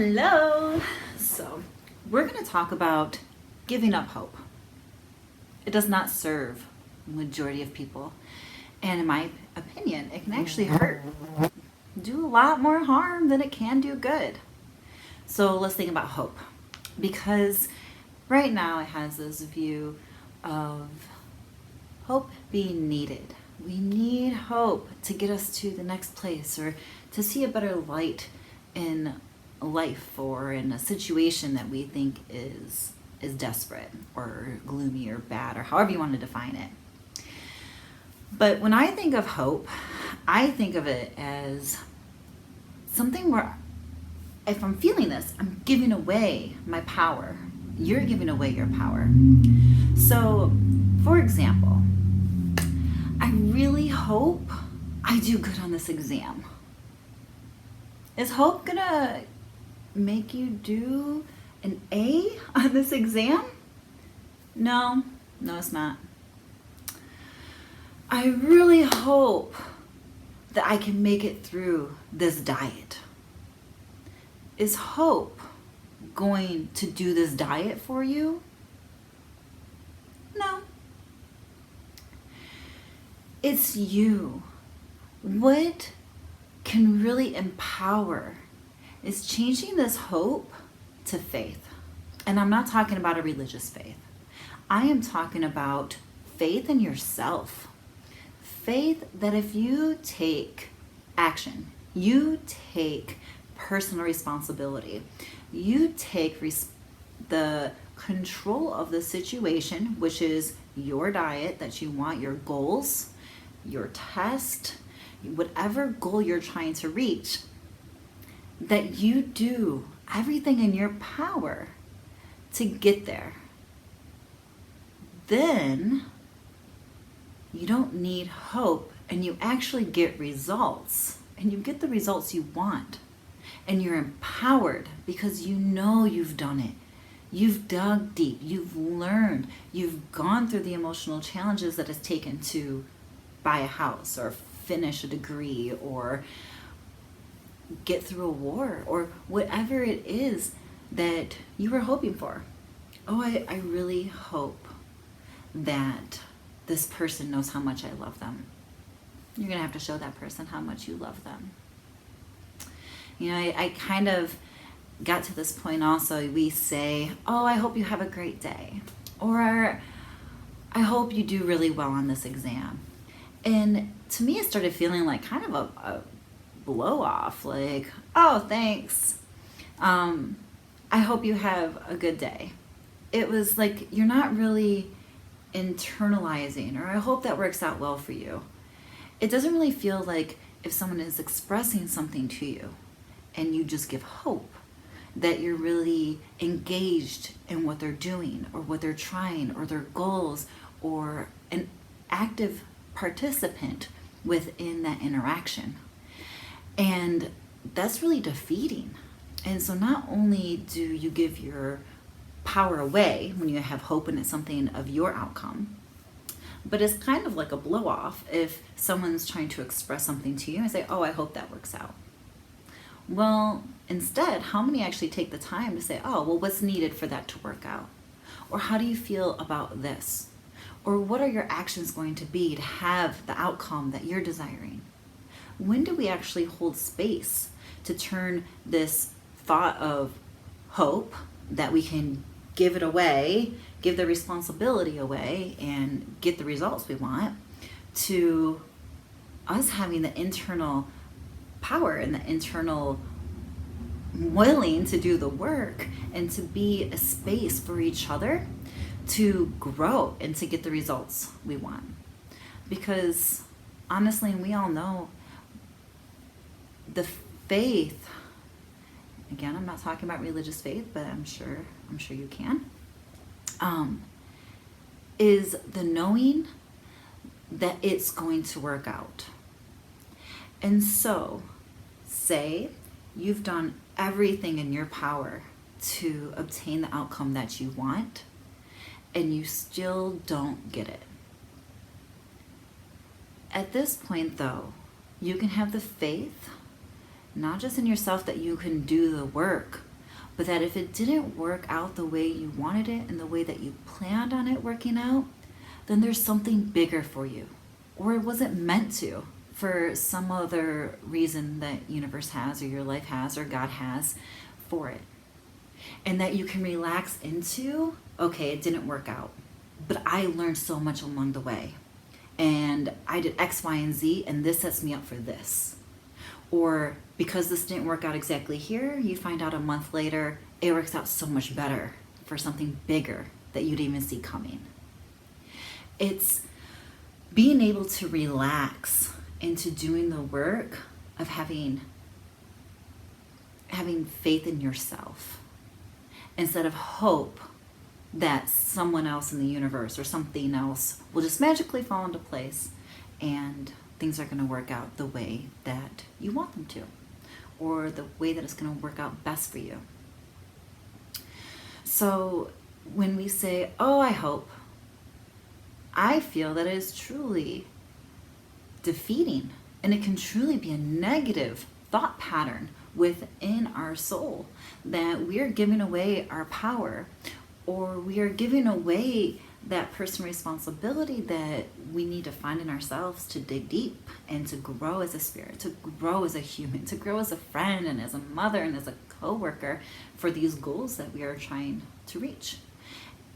Hello. So, we're going to talk about giving up hope. It does not serve the majority of people. And in my opinion, it can actually hurt, do a lot more harm than it can do good. So, let's think about hope. Because right now it has this view of hope being needed. We need hope to get us to the next place or to see a better light in life or in a situation that we think is desperate or gloomy or bad or however you want to define it. But when I think of hope, I think of it as something where if I'm feeling this, I'm giving away my power. You're giving away your power. So, for example, I really hope I do good on this exam. Is hope gonna make you do an A on this exam? No, it's not. I really hope that I can make it through this diet. Is hope going to do this diet for you? No. It's you. What can really empower is changing this hope to faith. And I'm not talking about a religious faith. I am talking about faith in yourself. Faith that if you take action, you take personal responsibility, you take the control of the situation, which is your diet that you want, your goals, your test, whatever goal you're trying to reach, that you do everything in your power to get there. Then you don't need hope and you actually get results, and you get the results you want, and you're empowered because you know you've done it. You've dug deep, you've learned, you've gone through the emotional challenges that it's taken to buy a house or finish a degree or get through a war or whatever it is that you were hoping for. Oh, I really hope that this person knows how much I love them. You're going to have to show that person how much you love them. You know, I kind of got to this point also. We say, oh, I hope you have a great day. Or I hope you do really well on this exam. And to me, it started feeling like kind of a blow off, like, oh, thanks. I hope you have a good day. It was like you're not really internalizing, or I hope that works out well for you. It doesn't really feel like if someone is expressing something to you and you just give hope that you're really engaged in what they're doing or what they're trying or their goals or an active participant within that interaction. And that's really defeating. And so not only do you give your power away when you have hope and it's something of your outcome, but it's kind of like a blow off if someone's trying to express something to you and say, oh, I hope that works out. Well, instead, how many actually take the time to say, oh, well, what's needed for that to work out? Or how do you feel about this? Or what are your actions going to be to have the outcome that you're desiring? When do we actually hold space to turn this thought of hope that we can give it away, give the responsibility away, and get the results we want, to us having the internal power and the internal willing to do the work and to be a space for each other to grow and to get the results we want? Because honestly, and we all know, the faith, again, I'm not talking about religious faith, but I'm sure you can, is the knowing that it's going to work out. And so, say you've done everything in your power to obtain the outcome that you want, and you still don't get it. At this point, though, you can have the faith, not just in yourself that you can do the work, but that if it didn't work out the way you wanted it and the way that you planned on it working out, then there's something bigger for you, or it wasn't meant to for some other reason that universe has, or your life has, or God has for it. And that you can relax into, okay, it didn't work out, but I learned so much along the way. And I did X, Y, and Z, and this sets me up for this. Or because this didn't work out exactly here, you find out a month later, it works out so much better for something bigger that you didn't even see coming. It's being able to relax into doing the work of having faith in yourself instead of hope that someone else in the universe or something else will just magically fall into place and things are going to work out the way that you want them to, or the way that it's going to work out best for you. So when we say, oh, I hope, I feel that it is truly defeating, and it can truly be a negative thought pattern within our soul, that we are giving away our power, or we are giving away that personal responsibility that we need to find in ourselves to dig deep and to grow as a spirit, to grow as a human, to grow as a friend and as a mother and as a co-worker for these goals that we are trying to reach.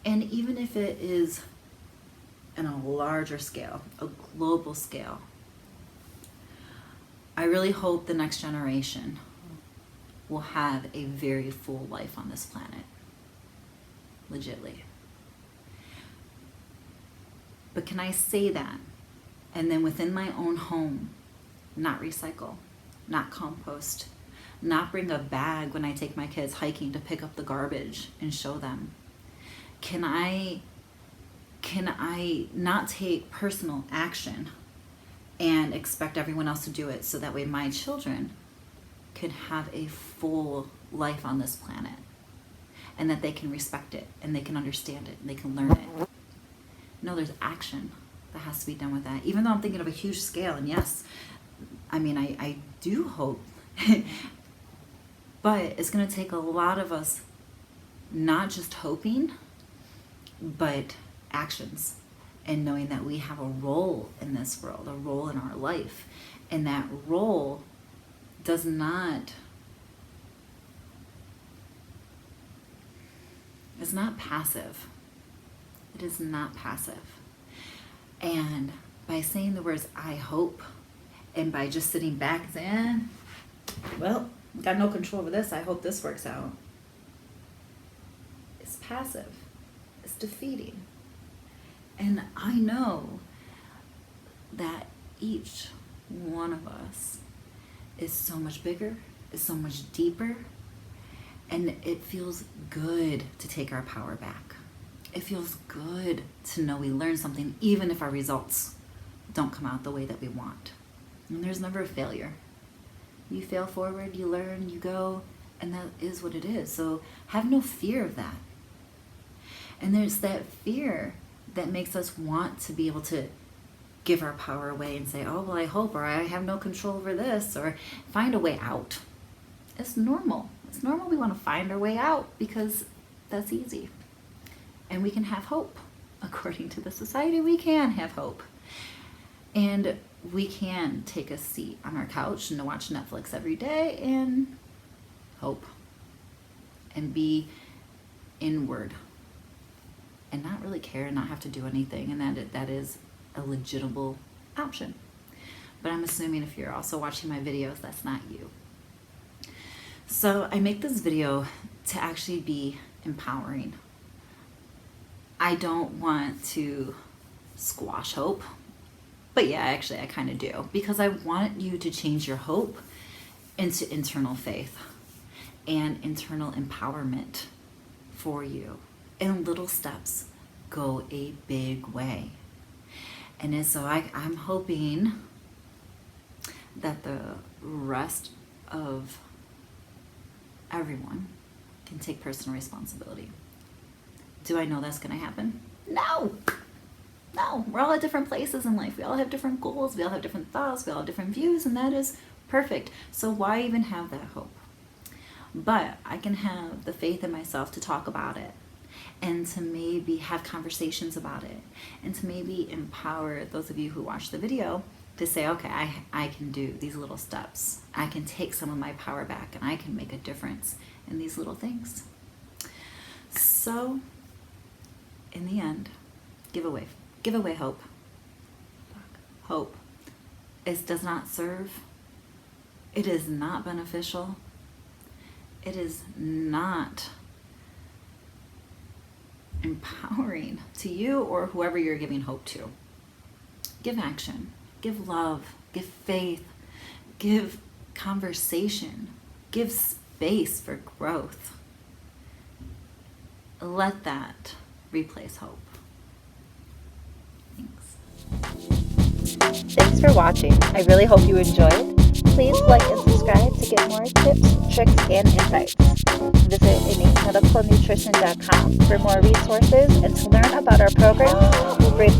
And even if it is on a larger scale, a global scale, I really hope the next generation will have a very full life on this planet. Legitly. But can I say that and then within my own home, not recycle, not compost, not bring a bag when I take my kids hiking to pick up the garbage and show them? Can I not take personal action and expect everyone else to do it so that way my children can have a full life on this planet, and that they can respect it and they can understand it and they can learn it? No, there's action that has to be done with that. Even though I'm thinking of a huge scale, and yes, I mean, I do hope, but it's going to take a lot of us not just hoping, but actions, and knowing that we have a role in this world, a role in our life, and that role does not, it's not passive. It is not passive. And by saying the words, I hope, and by just sitting back and saying, well, got no control over this, I hope this works out, it's passive. It's defeating. And I know that each one of us is so much bigger, is so much deeper, and it feels good to take our power back. It feels good to know we learned something, even if our results don't come out the way that we want. And there's never a failure. You fail forward, you learn, you go, and that is what it is. So have no fear of that. And there's that fear that makes us want to be able to give our power away and say, oh, well, I hope, or I have no control over this, or find a way out. It's normal. It's normal we want to find our way out because that's easy. And we can have hope. According to the society, we can have hope. And we can take a seat on our couch and watch Netflix every day and hope. And be inward. And not really care and not have to do anything. And that is a legitimate option. But I'm assuming if you're also watching my videos, that's not you. So I make this video to actually be empowering. I don't want to squash hope, but yeah, actually I kind of do, because I want you to change your hope into internal faith and internal empowerment for you. And little steps go a big way. And so I'm hoping that the rest of everyone can take personal responsibility. Do I know that's going to happen? No. We're all at different places in life. We all have different goals. We all have different thoughts. We all have different views, and that is perfect. So why even have that hope? but I can have the faith in myself to talk about it and to maybe have conversations about it and to maybe empower those of you who watch the video to say, okay, I can do these little steps. I can take some of my power back and I can make a difference in these little things. So in the end, give away hope. Hope does not serve. It is not beneficial. It is not empowering to you or whoever you're giving hope to. Give action, give love, give faith, give conversation, give space for growth. Let that replace hope. Thanks for watching. I really hope you enjoyed. Please like and subscribe to get more tips, tricks, and insights. Visit InnateMedicalNutrition.com for more resources and to learn about our programs, Bridge